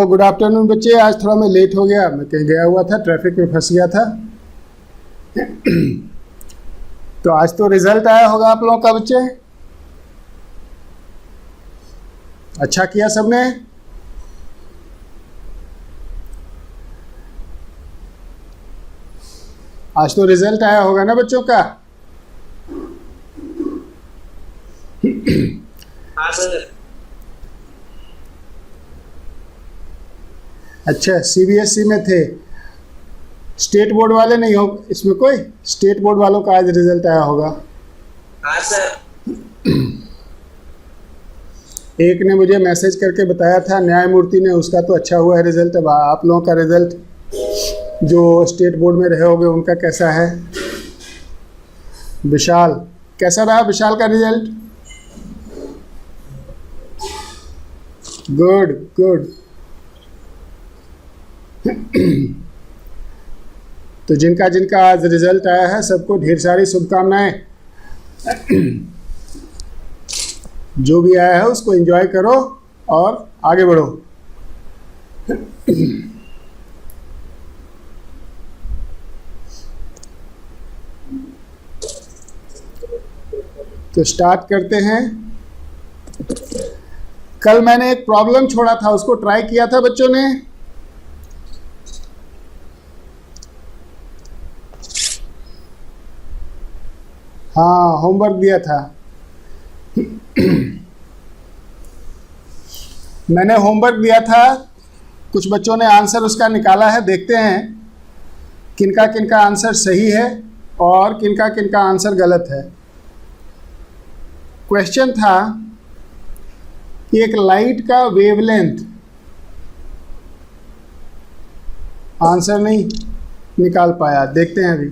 Good afternoon बच्चे। आज थोड़ा मैं लेट हो गया, मैं कहीं गया हुआ था, ट्रैफिक में फंस गया था। तो आज तो रिजल्ट आया होगा आप लोगों का बच्चे। अच्छा किया सबने। आज तो रिजल्ट आया होगा ना बच्चों का। हाँ सर। अच्छा, सीबीएसई में थे, स्टेट बोर्ड वाले नहीं हो इसमें कोई? स्टेट बोर्ड वालों का आज रिजल्ट आया होगा। हाँ सर। एक ने मुझे मैसेज करके बताया था, न्यायमूर्ति ने, उसका तो अच्छा हुआ है रिजल्ट। अब आप लोगों का रिजल्ट जो स्टेट बोर्ड में रहे होगे उनका कैसा है? विशाल, कैसा रहा विशाल का रिजल्ट? Good good. तो जिनका जिनका आज रिजल्ट आया है सबको ढेर सारी शुभकामनाएं। जो भी आया है उसको एंजॉय करो और आगे बढ़ो। तो स्टार्ट करते हैं। कल मैंने एक प्रॉब्लम छोड़ा था, उसको ट्राई किया था बच्चों ने? हाँ, होमवर्क दिया था। मैंने होमवर्क दिया था, कुछ बच्चों ने आंसर उसका निकाला है। देखते हैं किनका किनका आंसर सही है और किनका किनका आंसर गलत है। क्वेश्चन था कि एक लाइट का वेवलेंथ, आंसर नहीं निकाल पाया। देखते हैं अभी।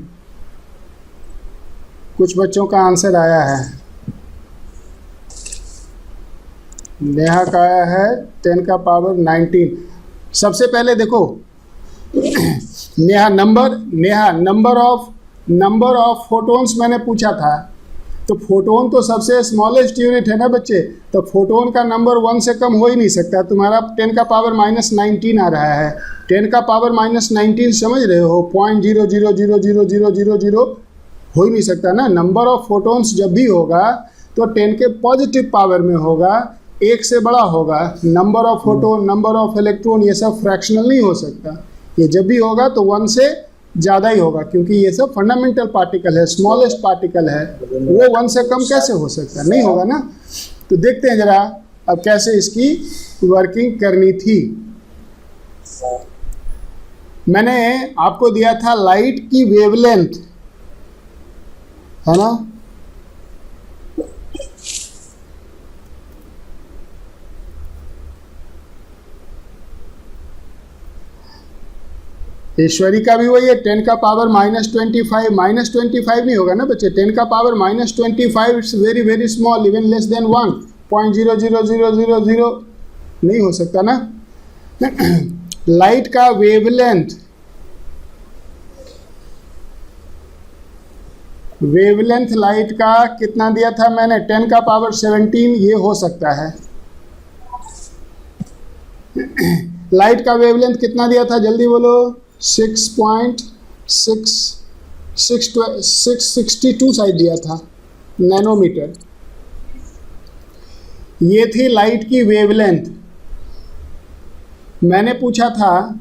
कुछ बच्चों का आंसर आया है। नेहा का आया है 10 का पावर 19। सबसे पहले देखो, नेहा नंबर ऑफ फोटोन्स मैंने पूछा था। तो फोटोन तो सबसे स्मॉलेस्ट यूनिट है ना बच्चे, तो फोटोन का नंबर 1 से कम हो ही नहीं सकता। तुम्हारा 10 का पावर -19 आ रहा है। 10 का पावर -19 समझ रहे हो? 0.000000 हो ही नहीं सकता ना। नंबर ऑफ फोटोन्स जब भी होगा तो 10 के पॉजिटिव पावर में होगा, 1 से बड़ा होगा। Number of photon, number of electron, ये सब फ्रैक्शनल नहीं हो सकता। ये जब भी होगा तो 1 से ज़्यादा ही होगा, क्योंकि ये सब फंडामेंटल पार्टिकल है, स्मॉलेस्ट पार्टिकल है। वो 1 से कम कैसे हो सकता है? नहीं होगा ना। तो देखते हैं जरा अब कैसे इसकी वर्किंग करनी थी। मैंने आपको दिया था लाइट की वेवलेंथ, है ना? ईश्वरी का भी वही है, 10 का पावर -25। -25 नहीं होगा ना बच्चे। 10 का power -25 it's very very small, even less than 1, 0.00000 नहीं हो सकता ना। लाइट का वेवलेंथ लाइट का कितना दिया था मैंने? 10 का पावर 17। ये हो सकता है। लाइट का वेवलेंथ कितना दिया था? जल्दी बोलो। 662 शायद दिया था नैनोमीटर। ये थी लाइट की वेवलेंथ। मैंने पूछा था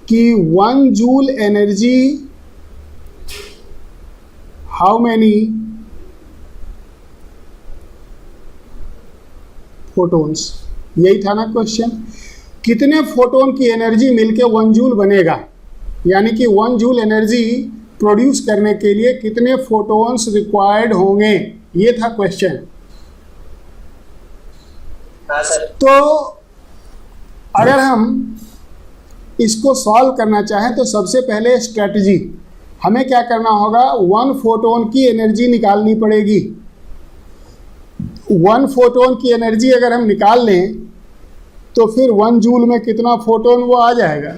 कि 1 joule energy, how many photons? यही था ना क्वेश्चन। कितने फोटोन की एनर्जी मिलके 1 जूल बनेगा, यानी कि 1 जूल एनर्जी प्रोड्यूस करने के लिए कितने फोटोन्स रिक्वायर्ड होंगे, ये था क्वेश्चन। तो अगर हम इसको सॉल्व करना चाहें तो सबसे पहले स्ट्रेटजी, हमें क्या करना होगा? 1 फोटोन की एनर्जी निकालनी पड़ेगी। 1 फोटोन की एनर्जी अगर हम निकाल लें तो फिर 1 जूल में कितना फोटोन वो आ जाएगा।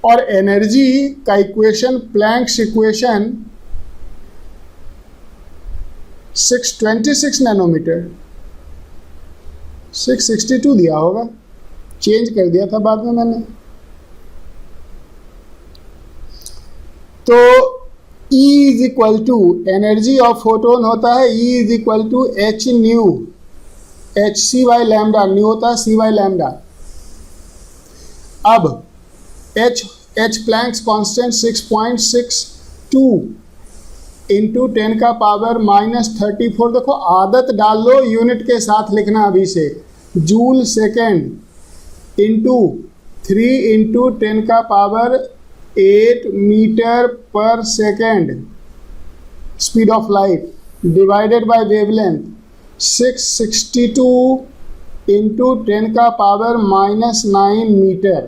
और एनर्जी का इक्वेशन, प्लैंक्स इक्वेशन, 626 नैनोमीटर, 662 दिया होगा, चेंज कर दिया था बाद में मैंने। तो E is equal to energy of photon होता है E is equal to H nu, H C by lambda, nu होता है सी वाई लैम्डा। अब एच प्लैंक्स कांस्टेंट 6.62 इंटू 10 का पावर -34। देखो आदत डाल लो यूनिट के साथ लिखना अभी से, जूल सेकेंड इंटू 3 इंटू 10 का पावर 8 मीटर पर second speed of light divided by wavelength 662 into 10 का पावर -9 मीटर।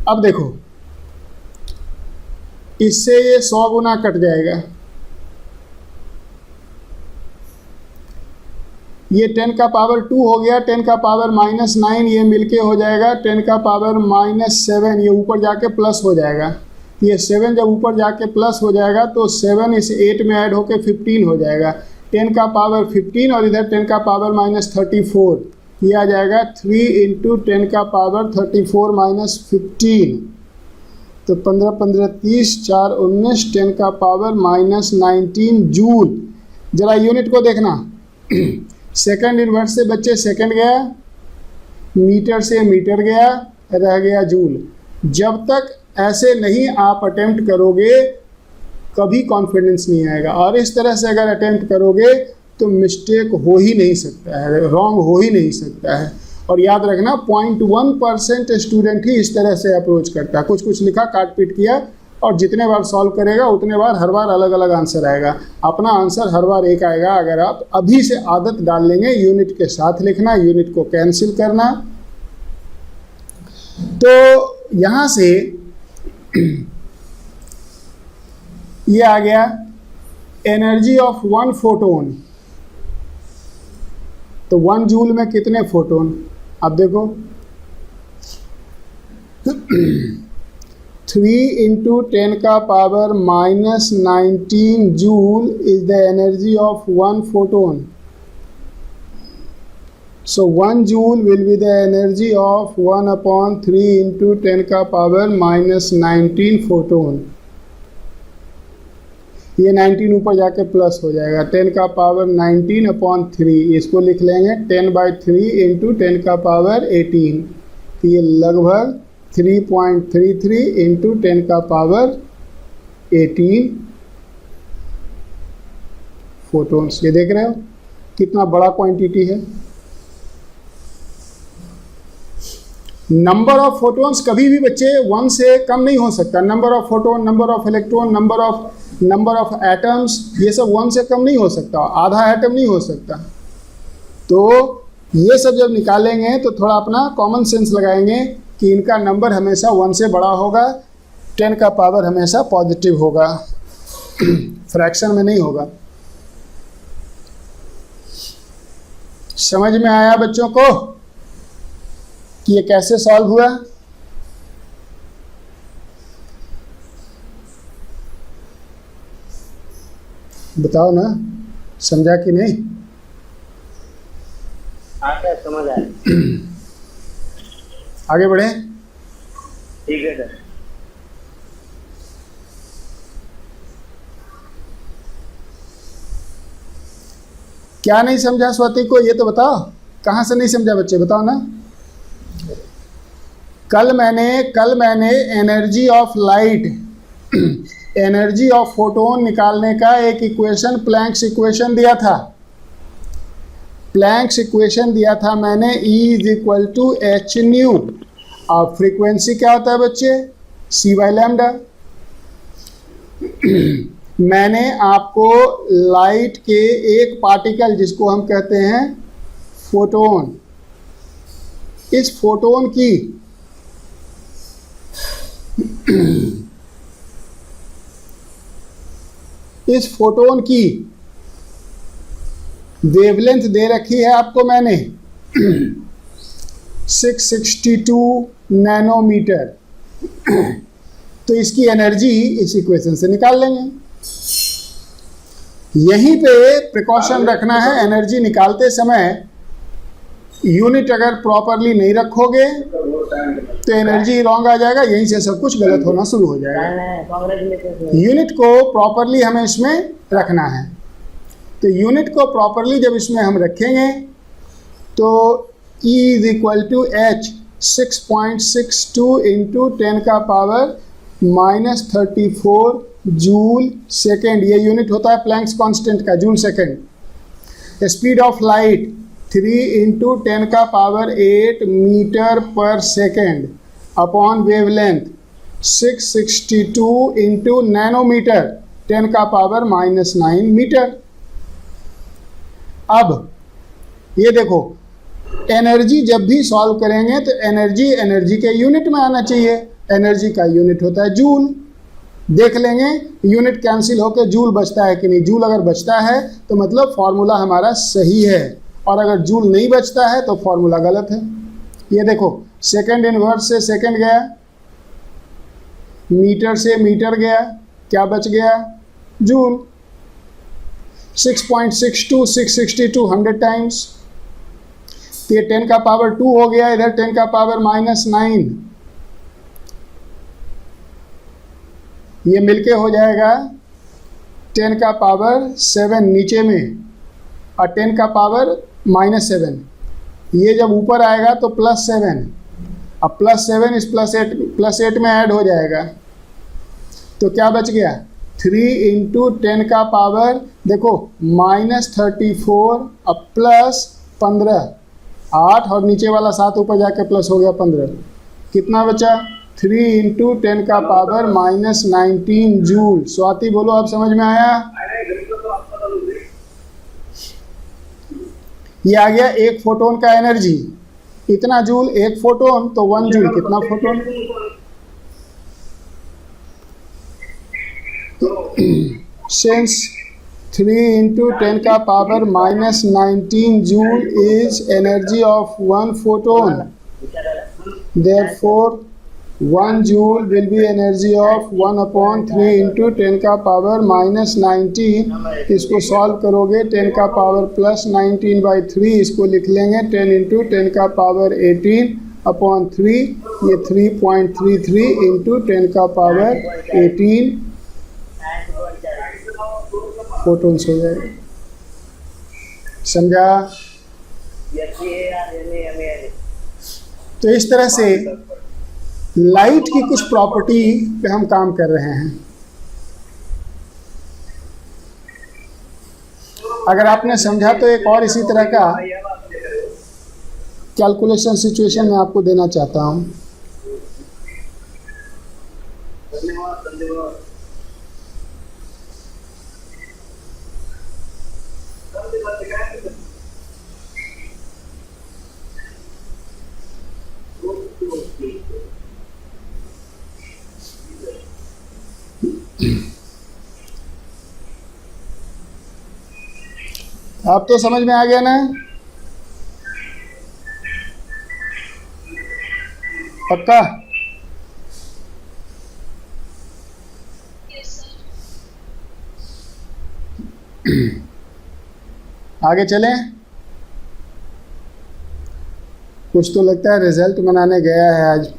अब देखो इससे ये 100 गुना कट जाएगा, ये 10 का पावर 2 हो गया, 10 का पावर -9 ये मिलके हो जाएगा 10 का पावर -7, ये ऊपर जाके प्लस हो जाएगा। ये 7 जब ऊपर जाके प्लस हो जाएगा तो 7 इस 8 में ऐड होके 15 हो जाएगा, 10 का पावर 15 और इधर 10 का पावर -34, ये आ जाएगा 3 इंटू 10 का पावर 34 -15, तो 15 15 30 4 19, 10 का पावर -19 जूल। जरा यूनिट को देखना, सेकंड इन्वर्स से बच्चे सेकंड गया, मीटर से मीटर गया, रह गया जूल। जब तक ऐसे नहीं आप अटेम्प्ट करोगे कभी कॉन्फिडेंस नहीं आएगा, और इस तरह से अगर अटेम्प्ट करोगे तो मिस्टेक हो ही नहीं सकता है, रॉन्ग हो ही नहीं सकता है। और याद रखना 0.1% स्टूडेंट ही इस तरह से अप्रोच करता है, कुछ कुछ लिखा काट पीट किया, और जितने बार सॉल्व करेगा उतने बार हर बार अलग अलग आंसर आएगा। अपना आंसर हर बार एक आएगा अगर आप अभी से आदत डाल लेंगे यूनिट के साथ लिखना, यूनिट को कैंसिल करना। तो यहाँ से ये आ गया एनर्जी ऑफ 1 फोटोन, तो 1 जूल में कितने फोटोन, अब देखो 3 इंटू 10 का power -19 joule is the energy of 1 photon. So 1 joule will be the energy of 1/3 into 10 का पावर -19 फोटोन। ये 19 ऊपर जाके प्लस हो जाएगा, 10 का पावर 19/3, इसको लिख लेंगे 10/3 इंटू 10 का पावर 18, तो ये लगभग 3.33 इंटू 10 का पावर 18 फोटोन्स। ये देख रहे हो कितना बड़ा क्वांटिटी है। नंबर ऑफ फोटोन्स कभी भी बच्चे 1 से कम नहीं हो सकता। Number of photon, number of electron, number of atoms, ये सब 1 से कम नहीं हो सकता, आधा एटम नहीं हो सकता। तो ये सब जब निकालेंगे तो थोड़ा अपना कॉमन सेंस लगाएंगे कि इनका नंबर हमेशा 1 से बड़ा होगा, 10 का पावर हमेशा पॉजिटिव होगा, फ्रैक्शन में नहीं होगा। समझ में आया बच्चों को कि ये कैसे सॉल्व हुआ? बताओ ना, समझा कि नहीं? सर समझ आया। आगे बढ़े। ठीक है सर। क्या नहीं समझा स्वाति को, ये तो बताओ, कहाँ से नहीं समझा बच्चे, बताओ ना। कल मैंने energy of light, energy of photon निकालने का एक इक्वेशन, प्लैंक्स इक्वेशन दिया था। प्लैंक्स इक्वेशन दिया था मैंने, E is equal to H nu. अब फ्रीक्वेंसी क्या होता है बच्चे? C by lambda. मैंने आपको लाइट के एक पार्टिकल जिसको हम कहते हैं फोटोन, इस फोटोन की इस फोटोन की वेवलेंथ दे रखी है आपको मैंने 662 नैनोमीटर। तो इसकी एनर्जी इस इक्वेशन से निकाल लेंगे। यहीं पे प्रिकॉशन रखना है, एनर्जी निकालते समय यूनिट अगर प्रॉपरली नहीं रखोगे तो एनर्जी रॉन्ग आ जाएगा, यहीं से सब कुछ गलत होना शुरू हो जाएगा। यूनिट को प्रॉपरली हमें इसमें रखना है। तो यूनिट को प्रॉपरली जब इसमें हम रखेंगे तो E is equal to H 6.62 into 10 का पावर -34 जूल सेकेंड, ये यूनिट होता है प्लैंक्स कांस्टेंट का, joule second. Speed of light 3 into 10 का पावर 8 मीटर पर second upon wavelength 662 into nanometre 10 का पावर -9 मीटर। अब ये देखो, एनर्जी जब भी सॉल्व करेंगे तो एनर्जी के यूनिट में आना चाहिए। एनर्जी का यूनिट होता है जूल। देख लेंगे यूनिट कैंसिल होकर जूल बचता है कि नहीं। जूल अगर बचता है तो मतलब फॉर्मूला हमारा सही है, और अगर जूल नहीं बचता है तो फॉर्मूला गलत है। ये देखो, सेकंड इनवर्स से सेकंड गया, मीटर से मीटर गया, क्या बच गया? जूल। 6.62 662 100 टाइम्स, तो ये 10 का पावर 2 हो गया, इधर 10 का पावर -9, ये मिलके हो जाएगा 10 का पावर 7 नीचे में, और 10 का पावर -7। ये जब ऊपर आएगा तो +7, अब +7 इस +8 में ऐड हो जाएगा, तो क्या बच गया? 3 इंटू 10 का पावर, देखो -34 अब +15, 8 और नीचे वाला 7 ऊपर जाके प्लस हो गया 15, कितना बचा? 3 इंटू 10 का पावर -19 जूल। स्वाति बोलो, अब समझ में आया? ये आ गया एक फोटोन का एनर्जी, इतना जूल एक फोटोन, तो 1 जूल कितना फोटोन? सिंस 3 इंटू 10 का power -19 joule is energy of 1 photon, therefore 1 joule will be energy of 1/3 into 10 का पावर -19। इसको सॉल्व करोगे 10 का पावर +19/3, इसको लिख लेंगे 10 इंटू 10 का पावर 18/3, ये 3.33 इंटू 10 का पावर 18 फोटोन्स हो जाएगा। समझा? तो इस तरह से लाइट की कुछ प्रॉपर्टी पे हम काम कर रहे हैं। अगर आपने समझा तो एक और इसी तरह का कैलकुलेशन सिचुएशन मैं आपको देना चाहता हूं। अब तो समझ में आ गया ना? पक्का? आगे चलें? कुछ तो लगता है रिजल्ट बनाने गया है आज।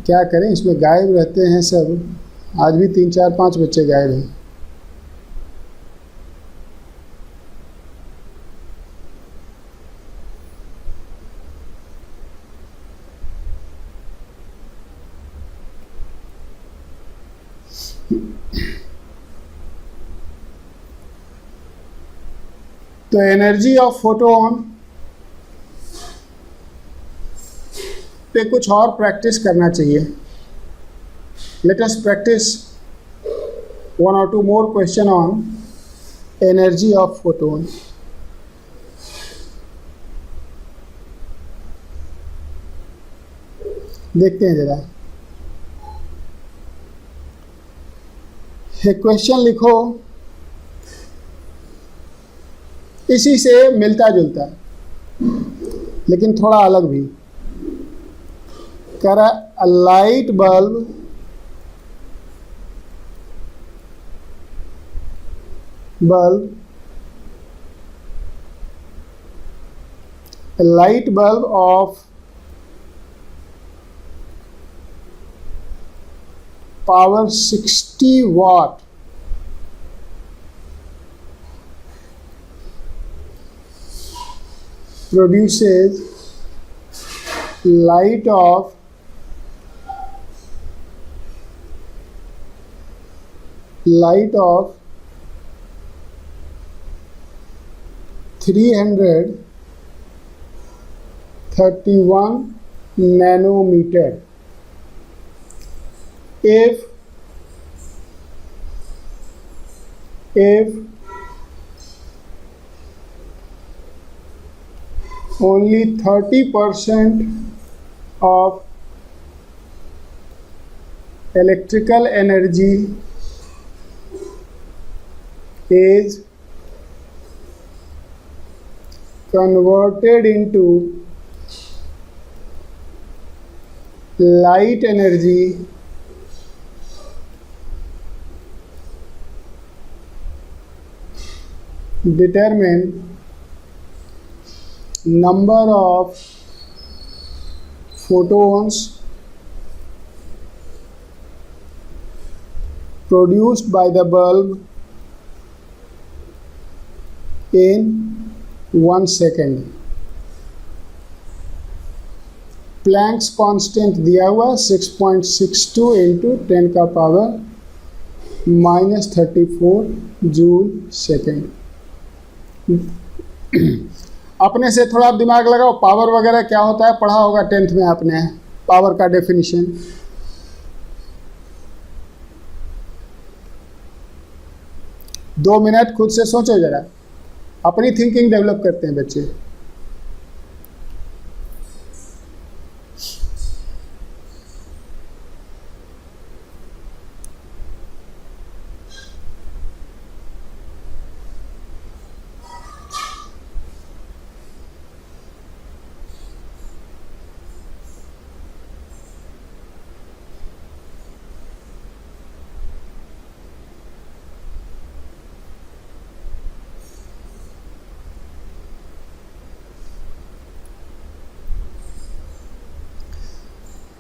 क्या करें, इसमें गायब रहते हैं सब। आज भी 3 4 5 बच्चे गायब हैं। तो एनर्जी ऑफ फोटोन पे कुछ और प्रैक्टिस करना चाहिए। Let us practice 1 or 2 more question on energy of photon. देखते हैं जरा। एक क्वेश्चन लिखो, इसी से मिलता जुलता लेकिन थोड़ा अलग भी। कह रहा a light bulb bulb, a light bulb of power 60 watt produces light of 331 nanometer. If only 30% of electrical energy is converted into light energy, determine number of photons produced by the bulb in 1 second. Planck's constant दिया हुआ 6.62 into 10 का power -34 joule second. अपने से थोड़ा दिमाग लगाओ, power वगैरह क्या होता है, पढ़ा होगा 10th में आपने पावर का डेफिनेशन। दो मिनट खुद से सोचो जरा, अपनी थिंकिंग डेवलप करते हैं बच्चे।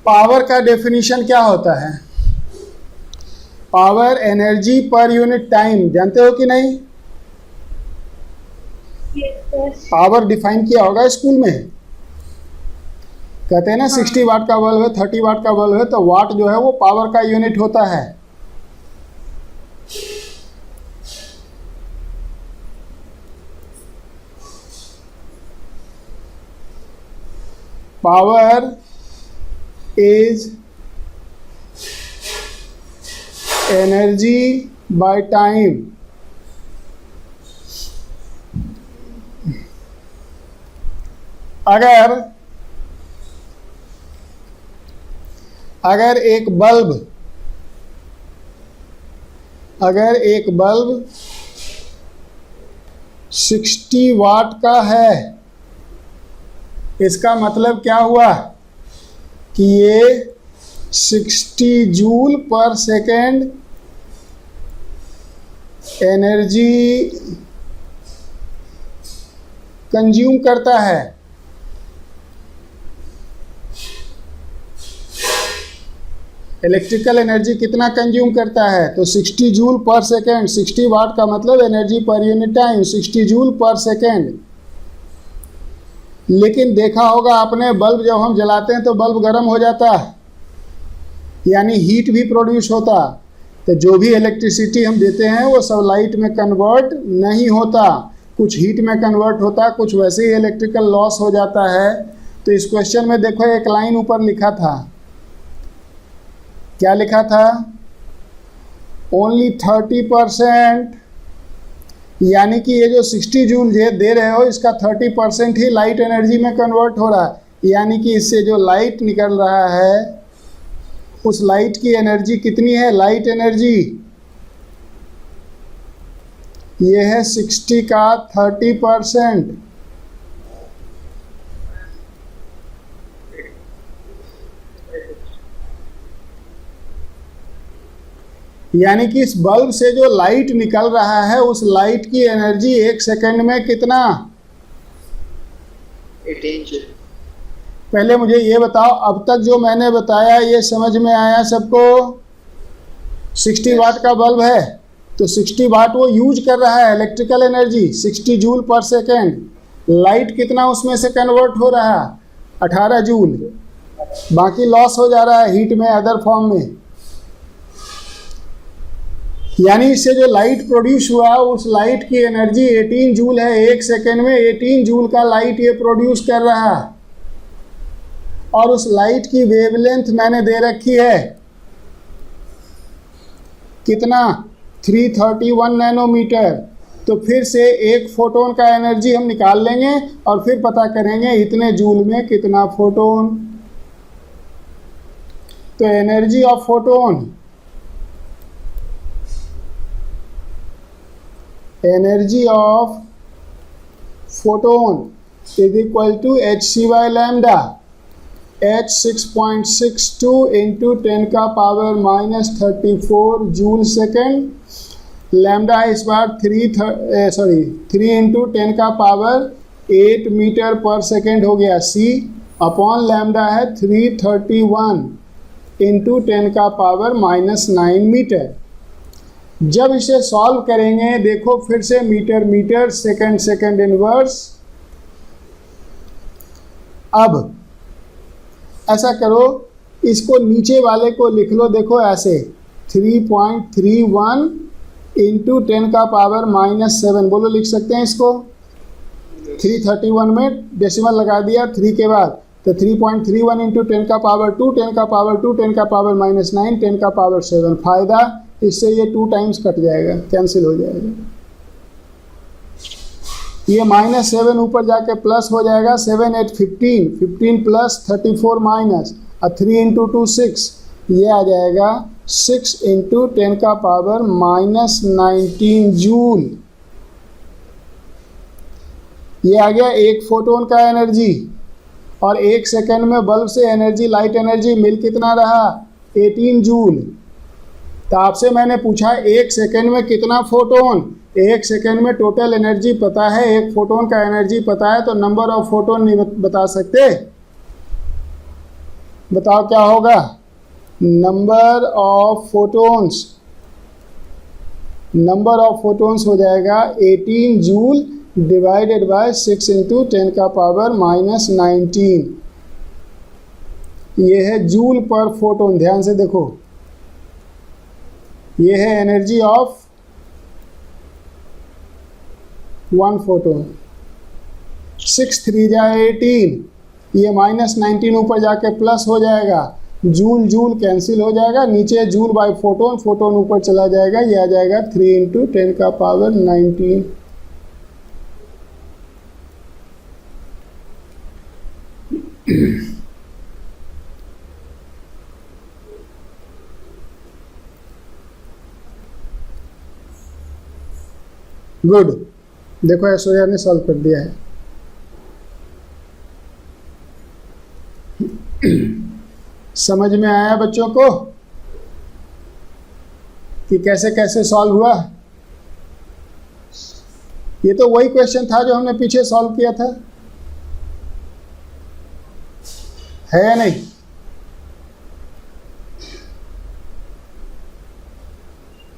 पावर का डेफिनेशन क्या होता है? Power energy per unit time, जानते हो कि नहीं? पावर डिफाइन किया होगा स्कूल में, कहते हैं ना 60 वाट का बल्ब है, 30 वाट का बल्ब है, तो वाट जो है वो पावर का यूनिट होता है। Power is energy by time। अगर एक बल्ब 60 वाट का है, इसका मतलब क्या हुआ कि ये 60 जूल पर सेकेंड एनर्जी कंज्यूम करता है। इलेक्ट्रिकल एनर्जी कितना कंज्यूम करता है? तो 60 जूल पर सेकेंड। 60 वाट का मतलब energy per unit time 60 joule पर सेकेंड। लेकिन देखा होगा आपने, बल्ब जब हम जलाते हैं तो बल्ब गर्म हो जाता है, यानी हीट भी प्रोड्यूस होता। तो जो भी इलेक्ट्रिसिटी हम देते हैं वो सब लाइट में कन्वर्ट नहीं होता, कुछ हीट में कन्वर्ट होता, कुछ वैसे ही इलेक्ट्रिकल लॉस हो जाता है। तो इस क्वेश्चन में देखो एक लाइन ऊपर लिखा था, क्या लिखा था? ओनली 30%, यानी कि ये जो 60 जूल दे रहे हो इसका 30% ही लाइट एनर्जी में कन्वर्ट हो रहा है, यानी कि इससे जो लाइट निकल रहा है उस लाइट की एनर्जी कितनी है? लाइट एनर्जी ये है 60 का 30%। यानी कि इस बल्ब से जो लाइट निकल रहा है उस लाइट की एनर्जी 1 सेकंड में कितना? 18 जूल। पहले मुझे ये बताओ, अब तक जो मैंने बताया ये समझ में आया सबको? 60 वाट का बल्ब है तो 60 वाट वो यूज कर रहा है इलेक्ट्रिकल एनर्जी 60 जूल पर सेकेंड। लाइट कितना उसमें से कन्वर्ट हो रहा है? 18 जूल। बाकी लॉस हो जा रहा है हीट में, अदर फॉर्म में। यानी इससे जो लाइट प्रोड्यूस हुआ उस लाइट की एनर्जी 18 जूल है। 1 सेकेंड में 18 जूल का लाइट ये प्रोड्यूस कर रहा है। और उस लाइट की वेवलेंथ मैंने दे रखी है कितना? 331 नैनोमीटर। तो फिर से एक फोटोन का एनर्जी हम निकाल लेंगे और फिर पता करेंगे इतने जूल में कितना फोटोन। तो energy of photon, energy of photon is equal to hc by lambda. h 6.62 into 10 का पावर -34 जूल सेकेंड। लैम्डा इस बार 3 इंटू 10 का पावर 8 मीटर पर सेकेंड हो गया। c अपॉन लैम्डा है 331 इंटू 10 का पावर -9 मीटर। जब इसे सॉल्व करेंगे देखो फिर से metre metre second second inverse. अब ऐसा करो, इसको नीचे वाले को लिख लो, देखो ऐसे 3.31 इंटू 10 का पावर -7 बोलो, लिख सकते हैं इसको। 331 में डेसिमल लगा दिया 3 के बाद, तो 3.31 इंटू 10 का पावर 2, 10 का पावर 2, 10 का पावर -9, 10 का पावर 7। फायदा इससे ये 2 टाइम्स कट जाएगा, कैंसिल हो जाएगा। ये -7 ऊपर जाके प्लस हो जाएगा। 7 8 15, 15 प्लस 34 माइनस, और 3 इंटू 2 6, ये आ जाएगा 6 इंटू 10 का पावर -19 जूल। ये आ गया एक फोटोन का एनर्जी। और 1 सेकेंड में बल्ब से एनर्जी, लाइट एनर्जी मिल कितना रहा? 18 जूल। तो आपसे मैंने पूछा 1 सेकेंड में कितना फोटोन? 1 सेकेंड में टोटल एनर्जी पता है, एक फोटोन का एनर्जी पता है, तो नंबर ऑफ फोटोन नहीं बता सकते? बताओ क्या होगा? नंबर ऑफ फोटोन्स हो जाएगा 18 जूल डिवाइडेड बाय 6 इंटू 10 का पावर -19। ये है जूल पर फोटोन। ध्यान से देखो, ये है एनर्जी ऑफ 1 फोटोन। 6 3 जा 18, ये -19 ऊपर जाके प्लस हो जाएगा। जूल जूल कैंसिल हो जाएगा, नीचे जूल बाय फोटोन, फोटोन ऊपर चला जाएगा, ये आ जाएगा 3 इंटू 10 का पावर 19। गुड। देखो ऐश्वर्या ने सॉल्व कर दिया है। समझ में आया बच्चों को कि कैसे कैसे सॉल्व हुआ? ये तो वही क्वेश्चन था जो हमने पीछे सॉल्व किया था, है या नहीं?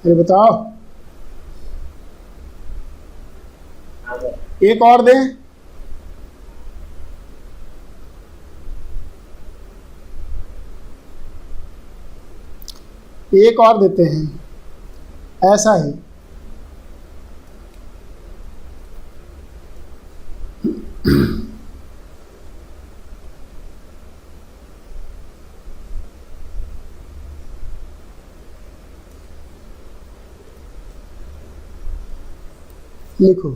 अरे बताओ, एक और दें? एक और देते हैं ऐसा ही। लिखो,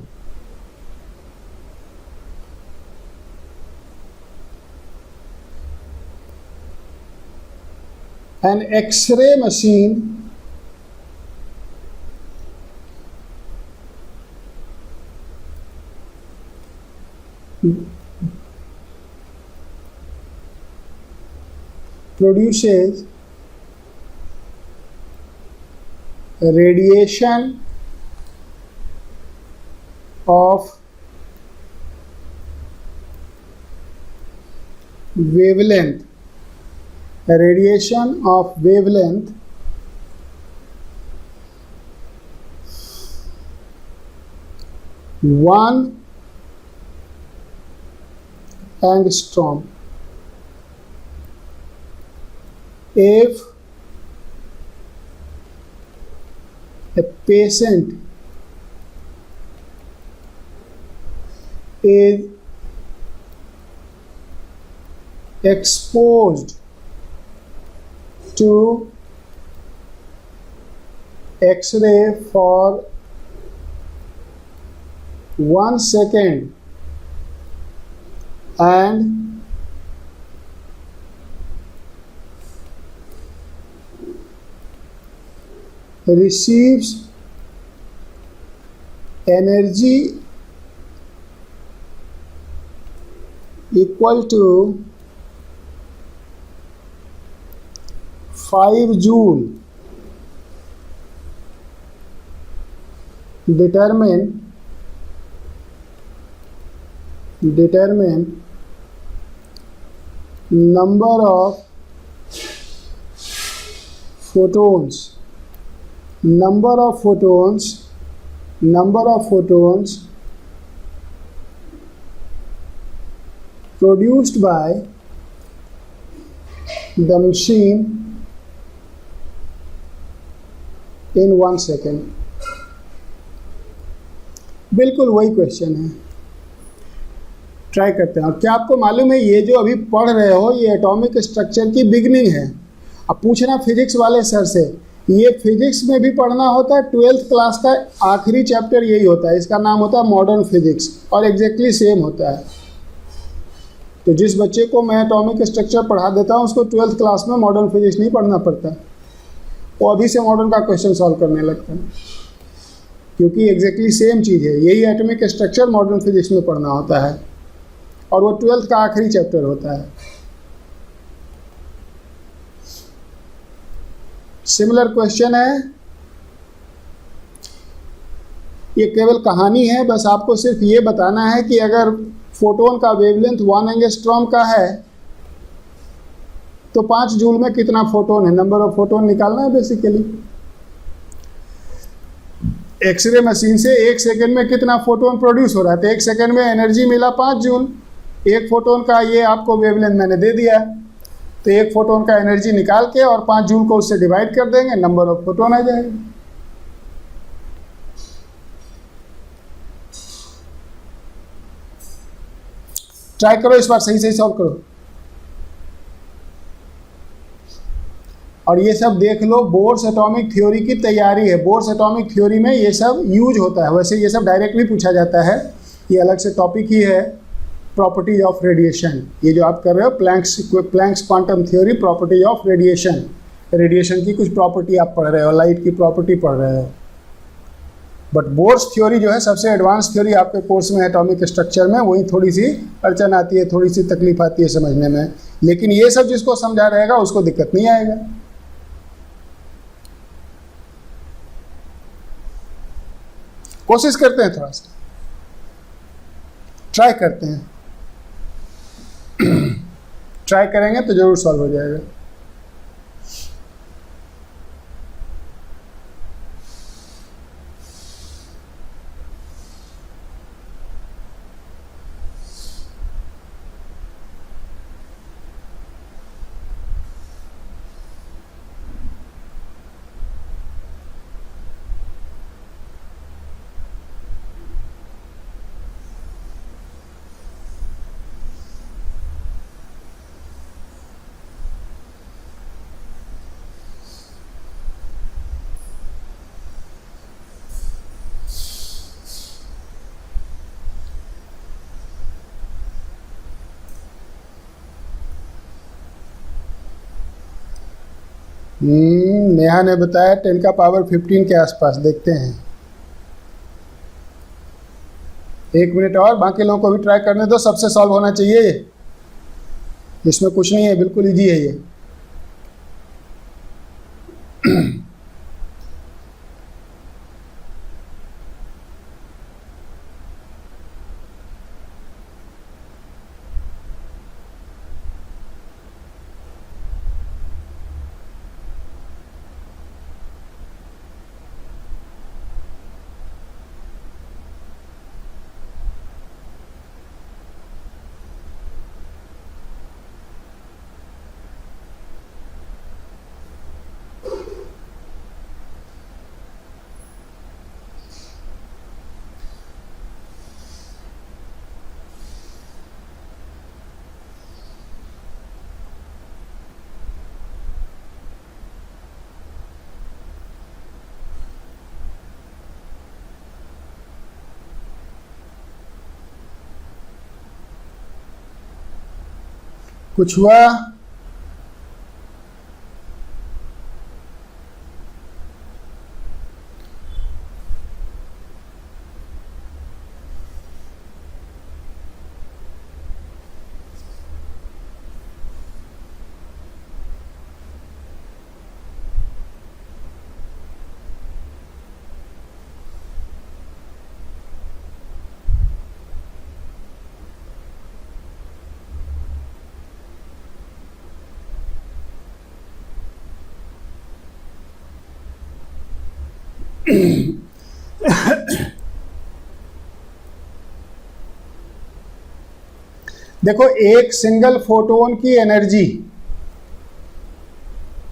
an X-ray machine produces radiation of wavelength, radiation of wavelength one angstrom if a patient is exposed to X-ray for 1 second and receives energy equal to 5 joule, determine number of photons produced by the machine in 1 second। बिल्कुल वही question है, try करते हैं। और क्या आपको मालूम है ये जो अभी पढ़ रहे हो ये एटॉमिक स्ट्रक्चर की बिगनिंग है। अब पूछना फिजिक्स वाले सर से, ये फिजिक्स में भी पढ़ना होता है, 12th क्लास का आखिरी चैप्टर यही होता है, इसका नाम होता है मॉडर्न फिजिक्स और एग्जैक्टली सेम होता है। तो जिस बच्चे को मैं एटॉमिक स्ट्रक्चर पढ़ा देता हूँ उसको 12th क्लास में मॉडर्न फिजिक्स नहीं पढ़ना पड़ता, वो अभी से मॉडर्न का क्वेश्चन सॉल्व करने लगता है, क्योंकि एग्जैक्टली सेम चीज़ है। यही एटॉमिक स्ट्रक्चर मॉडर्न फिजिक्स में पढ़ना होता है और वो 12th का आखिरी चैप्टर होता है। सिमिलर क्वेश्चन है, ये केवल कहानी है, बस आपको सिर्फ ये बताना है कि अगर फोटोन का वेवलेंथ 1 एंगस्ट्रॉम का है तो 5 जूल में कितना फोटोन है, नंबर ऑफ फोटोन निकालना है बेसिकली। एक्सरे मशीन से 1 सेकंड में कितना फोटोन प्रोड्यूस हो रहा है, तो 1 सेकंड में एनर्जी मिला 5 जूल। एक फोटोन का ये आपको वेवलेंथ मैंने दे दिया, तो एक फोटोन का एनर्जी निकाल के और 5 जूल को उससे डिवाइड कर देंगे, नंबर ऑफ फोटोन आ जाएगा। ट्राई करो इस बार, सही सही सॉल्व करो। और ये सब देख लो, बोर्स एटॉमिक थ्योरी की तैयारी है। बोर्स एटॉमिक थ्योरी में ये सब यूज होता है, वैसे ये सब डायरेक्टली पूछा जाता है, ये अलग से टॉपिक ही है। प्रॉपर्टीज ऑफ रेडिएशन, ये जो आप कर रहे हो Planck's quantum theory, properties of radiation, radiation की कुछ प्रॉपर्टी आप पढ़ रहे हो, लाइट की प्रॉपर्टी पढ़ रहे हो। बट बोर्स थ्योरी जो है सबसे एडवांस थ्योरी आपके कोर्स में एटॉमिक स्ट्रक्चर में, वही थोड़ी सी अड़चन आती है, थोड़ी सी तकलीफ आती है समझने में, लेकिन ये सब जिसको समझा रहेगा उसको दिक्कत नहीं आएगा। कोशिश करते हैं, थोड़ा सा ट्राई करते हैं, ट्राई करेंगे तो जरूर सॉल्व हो जाएगा। नेहा ने बताया 10 का पावर 15 के आसपास, देखते हैं 1 मिनट और, बाकी लोगों को भी ट्राई करने दो, सबसे सॉल्व होना चाहिए ये, इसमें कुछ नहीं है, बिल्कुल इजी है ये। कुछ हुआ? देखो, एक सिंगल फोटोन की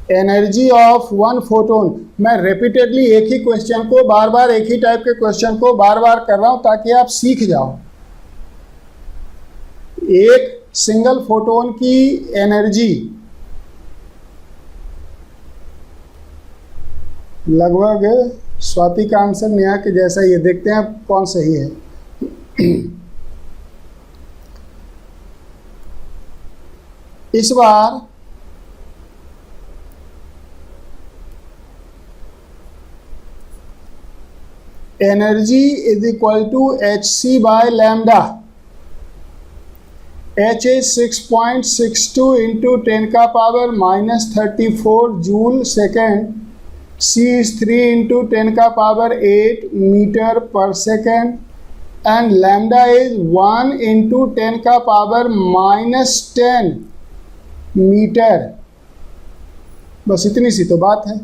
एनर्जी ऑफ वन फोटोन, मैं रिपीटेडली एक ही क्वेश्चन को बार बार, एक ही टाइप के क्वेश्चन को बार बार कर रहा हूं ताकि आप सीख जाओ। एक सिंगल फोटोन की एनर्जी लगभग स्वाति का आंसर नेहा के जैसा ही है। देखते हैं कौन सही है। इस बार energy is equal to hc by lambda. h is 6.62 into 10 का power -34 joule second. c is 3 into 10 का पावर 8 मीटर पर second and lambda is 1 into 10 का पावर -10 मीटर। बस इतनी सी तो बात है।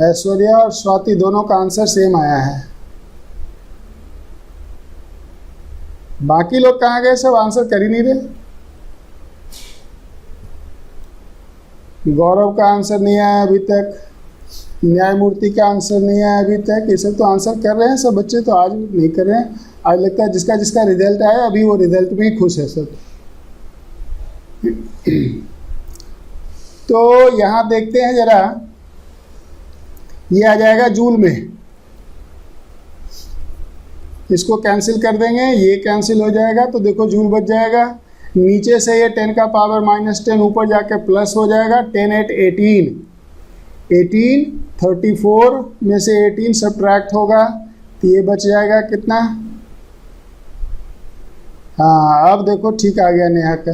ऐश्वर्या और स्वाति दोनों का आंसर सेम आया है। बाकी लोग कहाँ गए? सब आंसर कर ही नहीं रहे। गौरव का आंसर नहीं आया अभी तक, न्यायमूर्ति का आंसर नहीं आया अभी तक। ये सब तो आंसर कर रहे हैं सब बच्चे, तो आज नहीं कर रहे हैं। आज लगता है जिसका जिसका रिजल्ट आया अभी वो रिजल्ट में ही खुश है सब। तो यहाँ देखते हैं जरा, ये आ जाएगा जूल में, इसको कैंसिल कर देंगे, ये कैंसिल हो जाएगा तो देखो जूल बच जाएगा। नीचे से ये 10 का पावर -10 ऊपर जाके प्लस हो जाएगा। 10 8 18 18 34 में से 18 सब्ट्रैक्ट होगा तो ये बच जाएगा कितना? हाँ अब देखो ठीक आ गया नेहा का।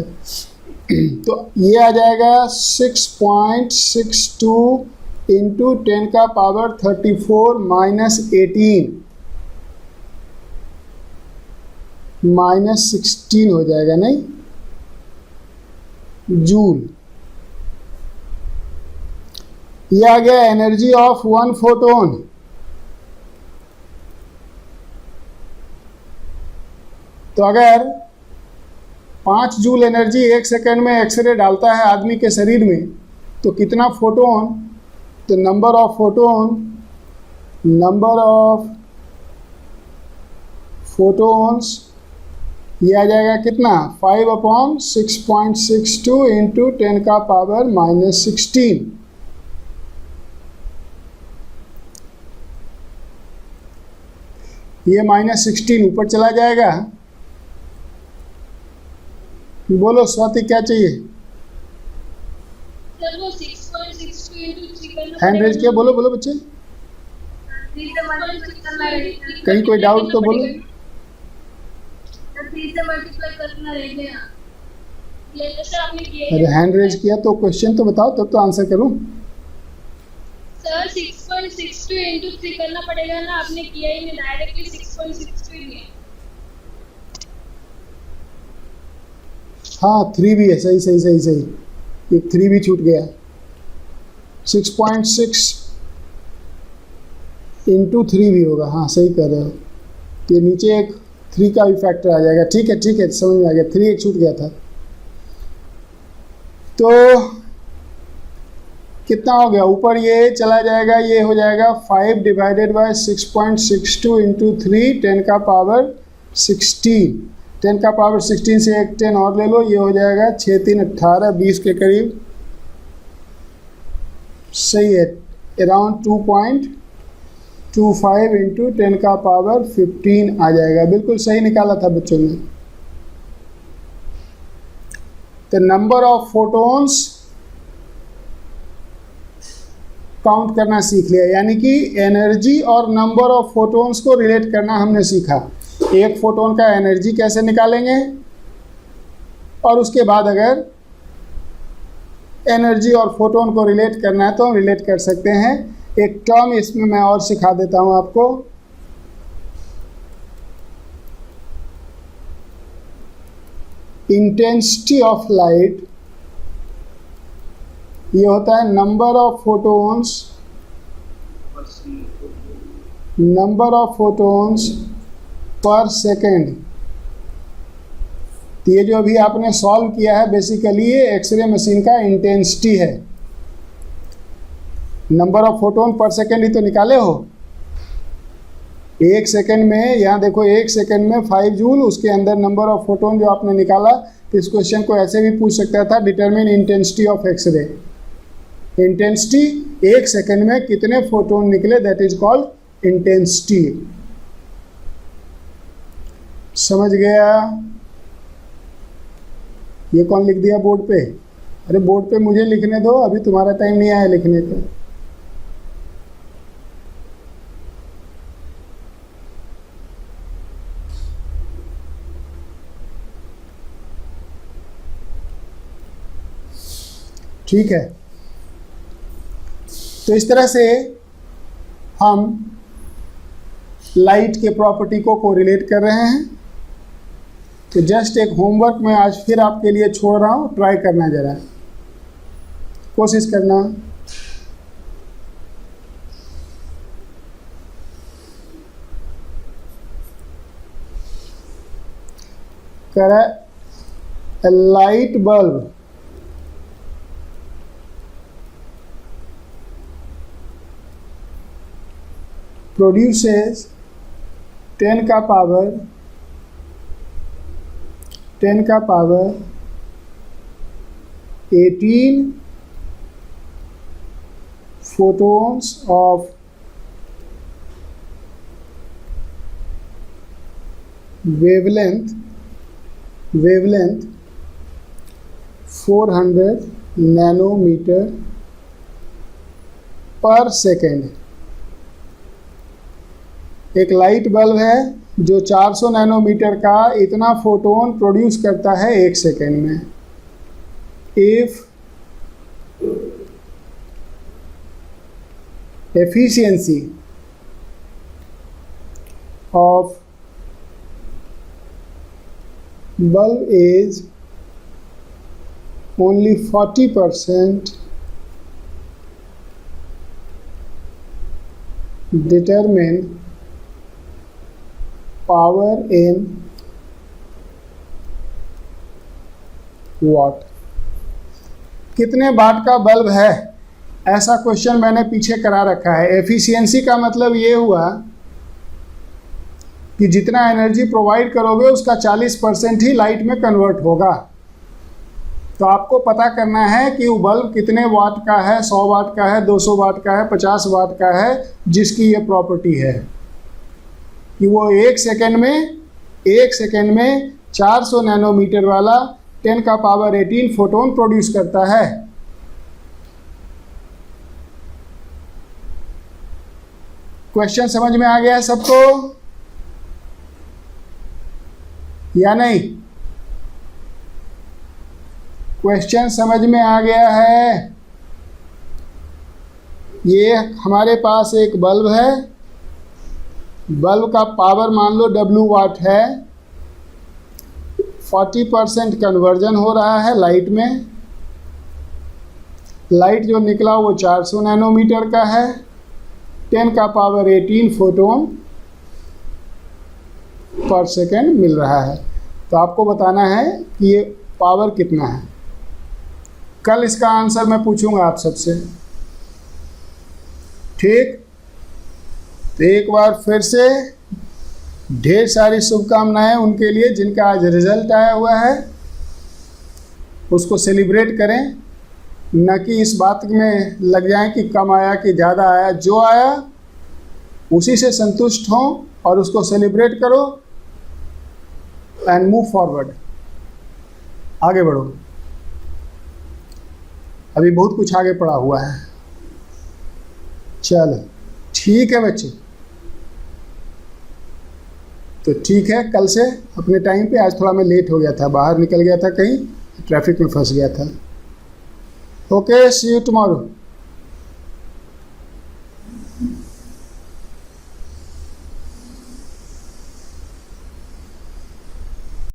तो ये आ जाएगा 6.62 इंटू 10 का पावर 34 -18 -16 हो जाएगा, नहीं जूल। ये आ गया एनर्जी ऑफ वन फोटोन। तो अगर 5 जूल एनर्जी 1 सेकेंड में एक्सरे डालता है आदमी के शरीर में तो कितना फोटोन? तो नंबर ऑफ फोटोन्स ये आ जाएगा कितना? 5/6.62 इंटू 10 का पावर -16। ये -16 ऊपर चला जाएगा। बोलो स्वाति क्या चाहिए? सर वो 6.62 into 3 करना हैंड रेज किया, बोलो बोलो बच्चे, कहीं कोई डाउट तो बोलो। 3 से मल्टीप्लाई करना रहेगा। ये सर आपने किया है। अरे हैंड रेज किया तो क्वेश्चन तो बताओ तब तो आंसर करूं। सर 6.62 into 3 करना पड़ेगा ना, आपने किया ही नहीं, डायरेक्टली 6.62 ही है। हाँ 3 भी है, सही सही सही सही, एक 3 भी छूट गया। 6.6 इंटू 3 भी होगा, हाँ सही कह रहे हो। तो ये नीचे एक 3 का भी फैक्टर आ जाएगा। ठीक है समझ में आ गया, 3 एक छूट गया था। तो कितना हो गया? ऊपर ये चला जाएगा, ये हो जाएगा 5 डिवाइडेड बाय 6.62 इंटू 3 10 का पावर 16। 10 का पावर 16 से एक 10 और ले लो, ये हो जाएगा 6 3 18 20 के करीब। सही है, अराउंड 2.25 इंटू 10 का पावर 15 आ जाएगा। बिल्कुल सही निकाला था बच्चों ने। तो नंबर ऑफ फोटॉन्स काउंट करना सीख लिया, यानी कि एनर्जी और नंबर ऑफ फोटॉन्स को रिलेट करना हमने सीखा। एक फोटोन का एनर्जी कैसे निकालेंगे, और उसके बाद अगर एनर्जी और फोटोन को रिलेट करना है तो हम रिलेट कर सकते हैं। एक टर्म इसमें मैं और सिखा देता हूं आपको। इंटेंसिटी ऑफ लाइट, ये होता है नंबर ऑफ फोटोन्स पर सेकेंड। तो ये जो अभी आपने सॉल्व किया है बेसिकली ये एक्सरे मशीन का इंटेंसिटी है। नंबर ऑफ फोटोन पर सेकेंड ही तो निकाले हो। एक सेकेंड में, यहाँ देखो, एक सेकेंड में 5 जूल, उसके अंदर नंबर ऑफ फोटोन जो आपने निकाला। तो इस क्वेश्चन को ऐसे भी पूछ सकता था, determine intensity of X ray. Intensity एक सेकेंड में कितने फोटोन निकले, दैट इज कॉल्ड इंटेंसिटी। समझ गया? ये कौन लिख दिया बोर्ड पे? अरे बोर्ड पे मुझे लिखने दो, अभी तुम्हारा टाइम नहीं आया लिखने का। ठीक है, तो इस तरह से हम लाइट के प्रॉपर्टी को कोरिलेट कर रहे हैं। तो जस्ट एक होमवर्क मैं आज फिर आपके लिए छोड़ रहा हूँ, ट्राई करना, ज़रा कोशिश करना। A light bulb produces 10 का power 18 photons of wavelength 400 nanometre पर सेकेंड। एक लाइट बल्ब है जो 400 नैनोमीटर का इतना फोटोन प्रोड्यूस करता है एक सेकेंड में। If efficiency of bulb is only 40%, determine power in watt। कितने वाट का बल्ब है, ऐसा क्वेश्चन मैंने पीछे करा रखा है। एफिशिएंसी का मतलब ये हुआ कि जितना एनर्जी प्रोवाइड करोगे उसका 40% ही लाइट में कन्वर्ट होगा। तो आपको पता करना है कि वो बल्ब कितने वाट का है, 100 वाट का है, 200 वाट का है, 50 वाट का है, जिसकी ये प्रॉपर्टी है कि वो एक सेकेंड में 400 नैनोमीटर वाला 10 का पावर 18 फोटोन प्रोड्यूस करता है। क्वेश्चन समझ में आ गया है सबको या नहीं? क्वेश्चन समझ में आ गया है? ये हमारे पास एक बल्ब है, बल्ब का पावर मान लो W वाट है, 40% कन्वर्जन हो रहा है लाइट में। लाइट जो निकला वो 400 नैनोमीटर का है, 10 का पावर 18 फोटोन पर सेकेंड मिल रहा है। तो आपको बताना है कि ये पावर कितना है। कल इसका आंसर मैं पूछूंगा आप सबसे, ठीक? तो एक बार फिर से ढेर सारी शुभकामनाएं उनके लिए जिनका आज रिजल्ट आया हुआ है। उसको सेलिब्रेट करें, न कि इस बात में लग जाएं कि कम आया कि ज़्यादा आया। जो आया उसी से संतुष्ट हों और उसको सेलिब्रेट करो एंड मूव फॉरवर्ड, आगे बढ़ो। अभी बहुत कुछ आगे पड़ा हुआ है। चलो ठीक है बच्चे, तो ठीक है, कल से अपने टाइम पे। आज थोड़ा मैं लेट हो गया था, बाहर निकल गया था कहीं, ट्रैफिक में फंस गया था। Okay, see you tomorrow.